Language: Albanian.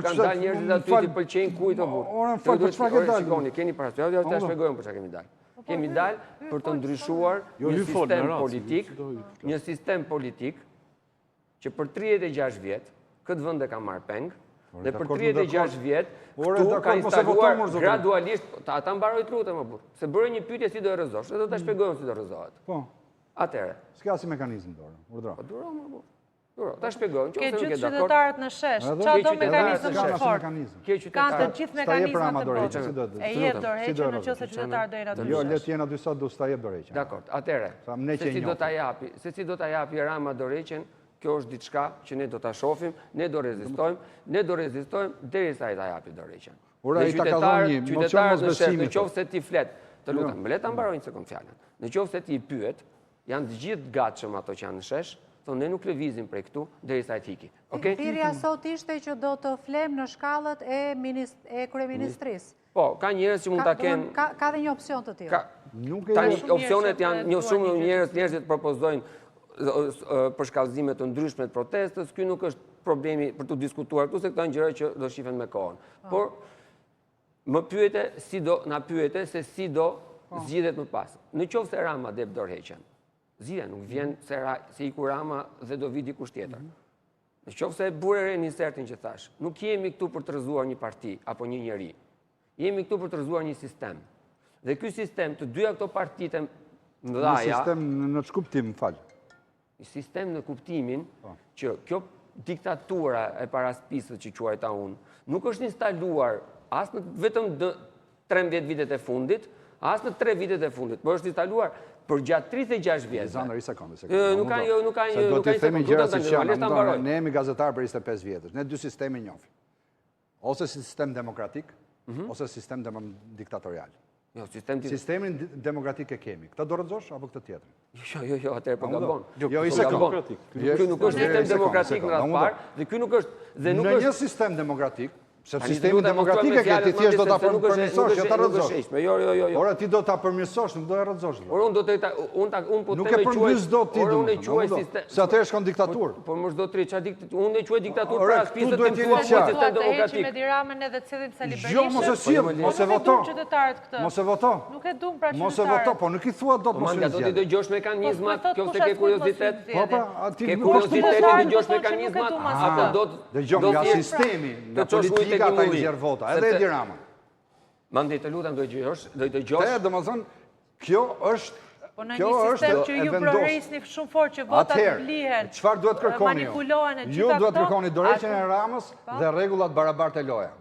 kanë dalë njerëzit aty që pëlqejnë kujt o burr. Ora, fal, po çfarë ke dalë? Shikoni, keni parasysh, ja t'ja shpjegojmë për çfarë kemi dalë. Kemi dalë për të ndryshuar një sistem politik që për 36 vjet këtë vend e ka marrë peng dhe për 36 vjet këtu ka instaluar gradualisht, ata mbaroj të lutem më burr, se bëre një pyetje si do e rrezosh, edhe do ta shpjegojmë si do rrezohet. Po. Atëre. S'ka si mekanizëm dorë, urdhëro. Po duro më burr. Duro, ta shpjegojmë, nëse nuk e dakord. Ke gjithë qytetarët në shesh, çfarë do mekanizëm më fort? Kanë të gjithë mekanizmat të botës. E jep dorëheqjen nëse qytetarët do jenë aty. Jo, le të jenë aty sot do sta jep dorëheqjen. Dakord, atëre. Se si do ta japi Rama dorëheqjen, kjo është diçka që ne do ta shohim, ne do rezistojmë derisa ai ta japi dorëheqjen. Ora ai ta ka dhënë një mocion mosbesimi. Nëse ti flet, të lutem, më le ta mbaroj një sekond fjalën. Nëse ti I pyet, janë të gjithë gatshëm ato që janë në shesh, thonë ne nuk lëvizim prej këtu derisa ai tiki. Okej? Thirrja sot ishte që do të flem në shkallët e kryeministrisë. Po, ka njerëz që mund ta kenë. Ka dhe një opsion të tillë. Tani opsionet janë, një shumë njerëzit propozojnë për shkallëzime të ndryshme të protestës, ky nuk është problemi për të diskutuar këtu se këto janë gjëra që do shihen me kohën. Por më na pyete se si do zgjidhet më pas. Nëse Rama dep dorëheqjen, zgjidhja nuk vjen se iku Rama dhe do vi dikush tjetër. Nëse e bure re një insertin që thash, nuk jemi këtu për të rrëzuar një parti apo një njeri. Jemi këtu për të rrëzuar një sistem. Dhe ky sistem, të dyja këto partitë mëdha. Një sistem në ç'kuptim, fal. Një sistem në kuptimin që kjo diktatura e paraspisët që quajta unë, nuk është instaluar as në vetëm 13 vitet e fundit, as në 3 vitet e fundit, por është instaluar për gjatë 36 vjetë. Zandër, i sekundë. Nuk ka një do të themi gjëra si që janë, ne jemi gazetar për 25 vjetësh, ne dy sisteme njohim. Ose sistem demokratik, ose sistem diktatorial. Sistemin demokratik e kemi. Këta do rrëzosh apo këtë tjetër? Jo, atëherë po gabon. Jo, i sekundë. Ky nuk është sistem demokratik në radhë parë, dhe ky nuk është në një sistem demokratik. Sepse sistemi demokratik e ke ti thjesht do ta përmirësosh, jo ta rrëzosh. Jo. Ora ti do ta përmirësosh, nuk do e rrëzosh. Ora unë po nuk e përmirës dot ti. Unë e quaj sistem. Se atëherë shkon diktaturë. Po më çdo tri çfarë diktaturë? Unë e quaj diktaturë për aspisë të tuaj sistem demokratik. Me Diramën edhe cilin sa liberalisht. Jo, mos e sill, mos e voto. Mos e voto. Nuk e dum pra qytetarët. Mos e voto, po nuk I thua dot mos e zgjat. Do ti dëgjosh mekanizmat, kjo se ke kuriozitet. Po, ti ke kuriozitet të dëgjosh mekanizmat, apo do dëgjoj nga sistemi, nga politika ata I zgjer vota. Edhe Edi Rama. Mandi të lutem do I dëgjosh. Domethënë, kjo është po në një sistem që ju prohërisni shumë fort që votat blihen. Çfarë duhet kërkoni ju? Manipulohen e gjitha këto. Ju duhet kërkoni dorëheqjen e Ramës dhe rregullat barabartë e loja.